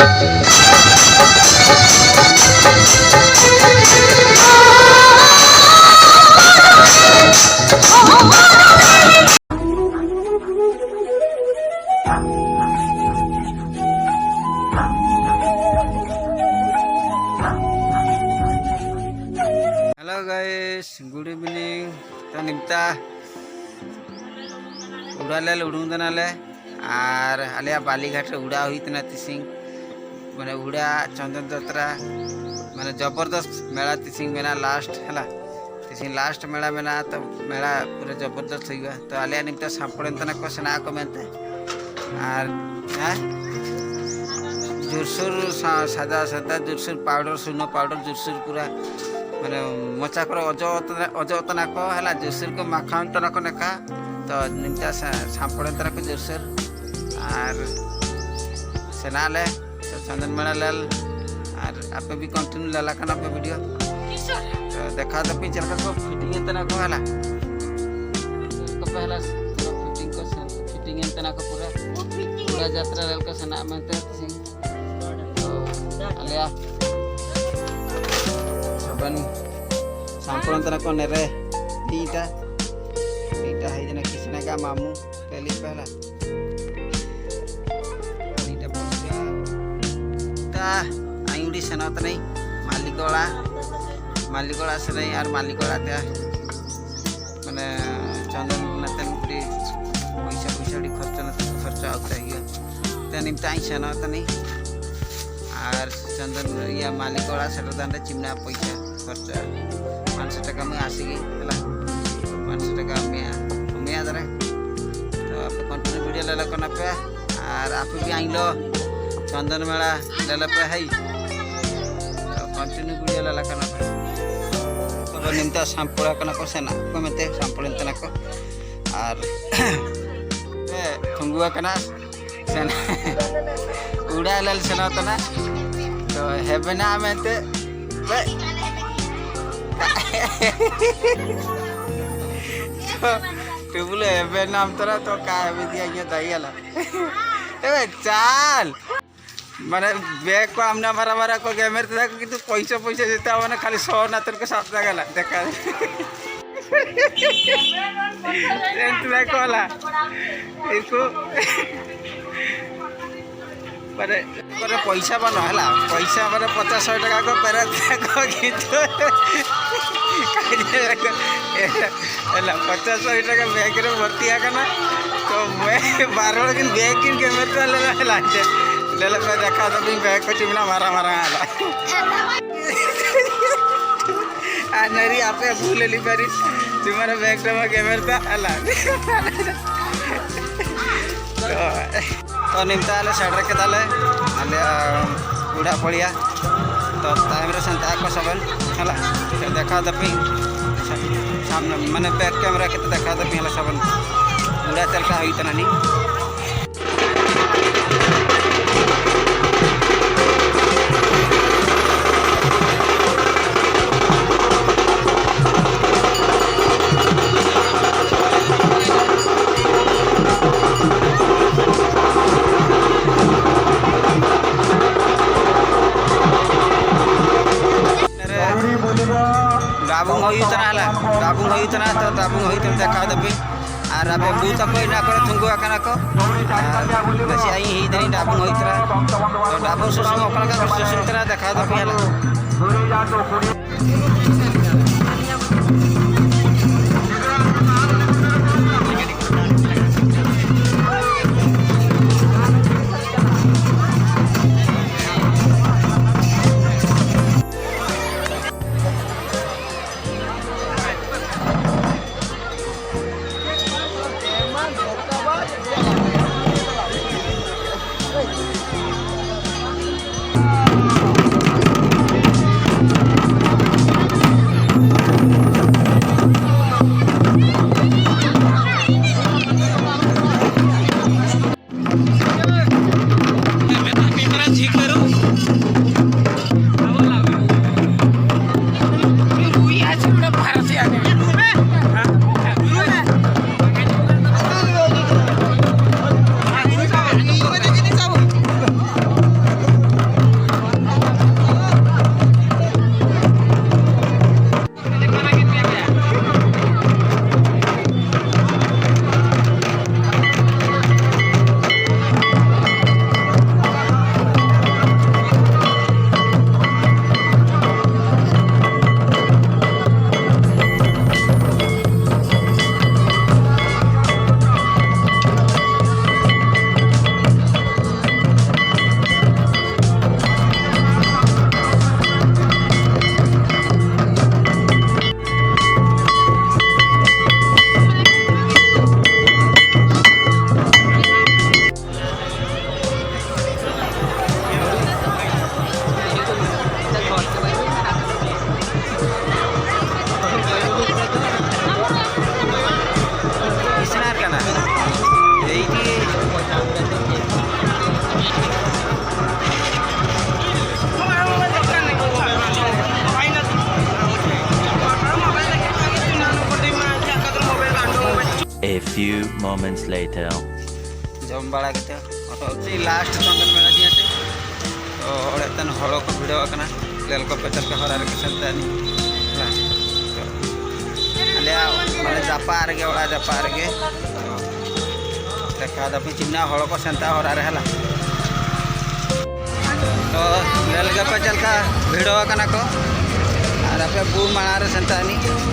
Hello guys, good evening. तो निमता उड़ाले उड़ूदनाले are Alia Balighat उड़ा होता तिसिंग माने उड़ा चंदन यात्रा माने जबरदस्त मेला तिसिंग मेना लास्ट है तिसिंग लास्ट मेला मेना तो मेला पूरा जबरदस्त होगा। तो आलिया निमता सांपड़ना को सेना को मेनते आर जोरसोर सादा सादा जोरसोर पाउडर सुनो पाउडर जोरसोर पूरा माने मचा कर अजतना को है जोरसोर को माखांतना को नेका। तो निमता सांपड़ना को जोरसोर आर सेना ले तो चंदन मेला लेल आर आपे भी कंटिन्यू लेला कना पे वीडियो तो देखा तो पे चल को फिटिंग तना को हला को पहला फिटिंग को फिटिंग तना को पूरा पूरा यात्रा लेल का सेना में तो आलिया अपन सांपड़ना को नेरे ईटा ईटा है जना किसने का मामू पहली पहला ईटा पहुंचा ता आयुडी सेनात नहीं मालिकोला से नहीं यार मालिकोला त्या माने चंदन नतन की पैसा खर्च आता है ते निमता आई सेनात नहीं और चंदन या मालिकोला से दांडे चिमना पैसा खर्च 500 टका में आसीगी हला 500 टका में आदरे। तो आप कंटिन्यू वीडियो ले लकना पे और आप भी आइलो चंदन मेला ले पे है तो कंटिन्यू वीडियो ले लकना पे तो निमता सांपड़ा कना को सेना को मेते सांपड़न तना को और थुंगुआ कना सेना उड़ा लेल सेना तना तो हेबना मेते तो बोले हेबे नाम तरा तो का हेबे दिया ये दईला ए चाल माने बैग को आमना मारा को गेमर तो कि तू पैसा देता माने खाली 100 ना तेरे को साथ लगला देखा एंत देखो ला इसको माने पैसा बनो हला पैसा माने 50-100 टका को पेरा को कितो एला 50-100 टका बैग रे भर्ती आकना तो मैं 12 दिन बैग किन के मेरे ले पे देखा तो भी बैग को चिमना मारा हला आ नरी आपे भूल ली बारी तुम्हारा बैग रमा कैमरा हला तो निमता आले साइड रखे ताले आले उड़ा पड़िया तो टाइम रे संता को सबन हला देखा दपी सामने माने बैक कैमरा के देखा दपी हला सबन उड़ा चल का होई तना नी डाबुंग होई तना तो डाबुंग होई तुम देखा दबी और अबे बूत कोई ना करे तुंगु आकना को बस आई ही दनी डाबुंग होई तना तो डाबुंग सुसुम ओकरा का सुसुम तना देखा दबी हला few moments later. जमबाड़ा के अटो लास्ट चंदन मेला दिए तो ओड़े तन हड़ो को भिड़ो कना लेल को पेचल के हरार के चलता नहीं अले माने जापार के ओड़ा जापार के देखा दपि चिन्ना हड़ो को सेंता हरार हला तो लेल के पेचल का भिड़ो कना को आर पे बू माणार सेंता नहीं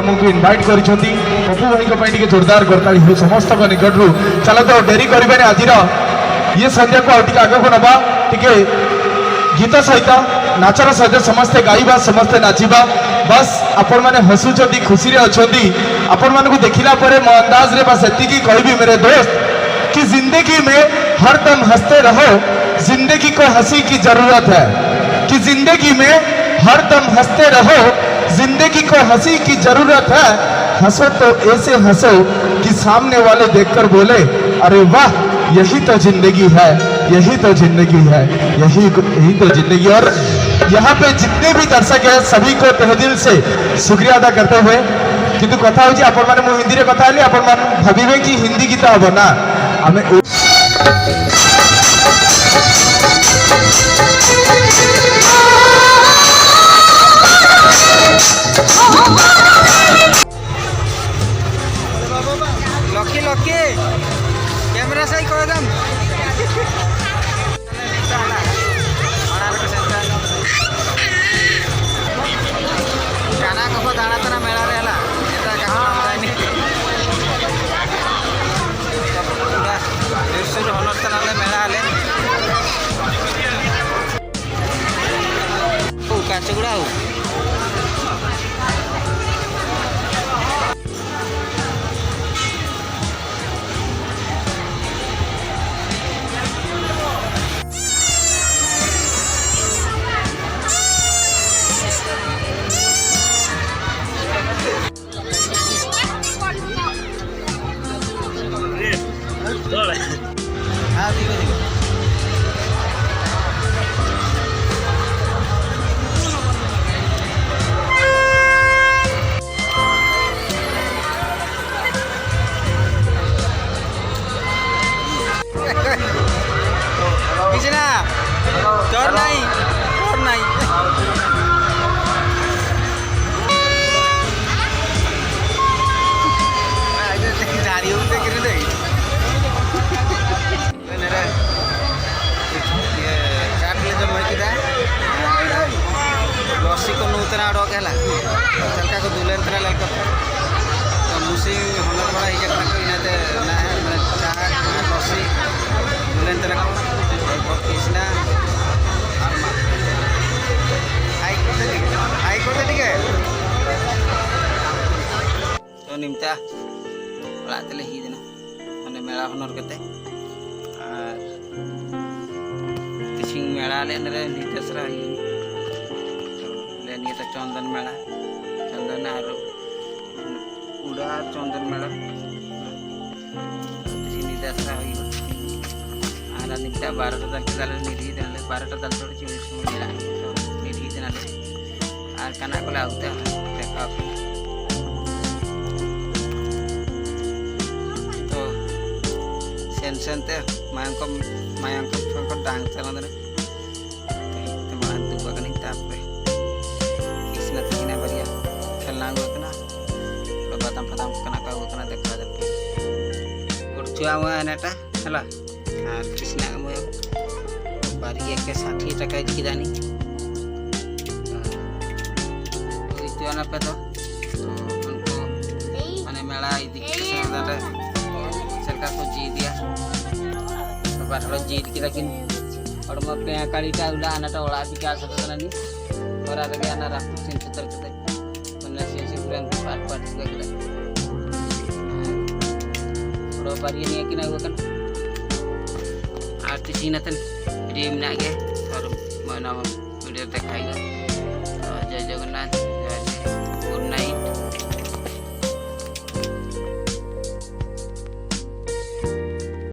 आमको इनवाइट करिसेंती पप्पू भाई को टिके जोरदार करताली हो समस्त निकट रु चलो तो डेरी करें आज ये संध्या को आगे को नवा टिके गीत सहित नाचर सहित समस्ते गाइबा समस्ते नाचिबा बस आपण मैंने हसुंट खुशी अच्छा आपण मानक देखला मो अंदाज रे बस एति कहबी मेरे दोस्त कि जिंदगी में हरदम हंसते रहो जिंदगी को हंसी की जरूरत है कि जिंदगी में हरदम हंसते रहो जिंदगी को हंसी की जरूरत है हंसो तो ऐसे हंसो कि सामने वाले देखकर बोले अरे वाह यही तो जिंदगी है यही तो जिंदगी है यही तो जिंदगी। और यहाँ पे जितने भी दर्शक हैं सभी को तहे दिल से शुक्रिया अदा करते हुए किंतु कथा हो आपण माने मु हिंदी रे कथा हली आपण मान भाबिबे कि हिंदी गीत हबो ना हमें लकी लकी कैमरा सही कर दम गाना को दाना तना मेला रहला एटा गाना दृश्य हनर तना Krishna আর মা হাই করতে ঠিক তো নিমতা ওড়াতে লে হিদিন মানে মেলা হনর কেতে আর কিছু মেলা লেনরে নিতেসরা হিন তো লে নিতে চন্দন মেলা চন্দন আর উড়া চন্দন মেলা কিছু নিতেসরা হইব আর নিমতা 12টা তারিখে তাহলে নিরি দেলে 12টা তাল ছোট চিমিস মেলা তো নিরি দেনালে আর কানা কলে আউতে দেখা sen-sente mayangko dang chana dana te malan tu bagani tapre isna tina bariya khelna go kana batam padam kana ka go kana dekha jabe urchua ma anata hala ar krishna mo bariya ke 60 টাকা kidani itu ana pe to unko mane mela idike sana सरकार को जी दिया तो बार जीत की लेकिन और मैं पे काली का उला आना तो ओला भी क्या सकता नहीं और आ गया ना रात सिंह चित्र के मतलब से पूरा पार्ट से के और बारी नहीं कि ना वो kan आर्टिस्ट ही नतन टीम ना के और मैं नाम वीडियो दिखाएगा जय जगन्नाथ।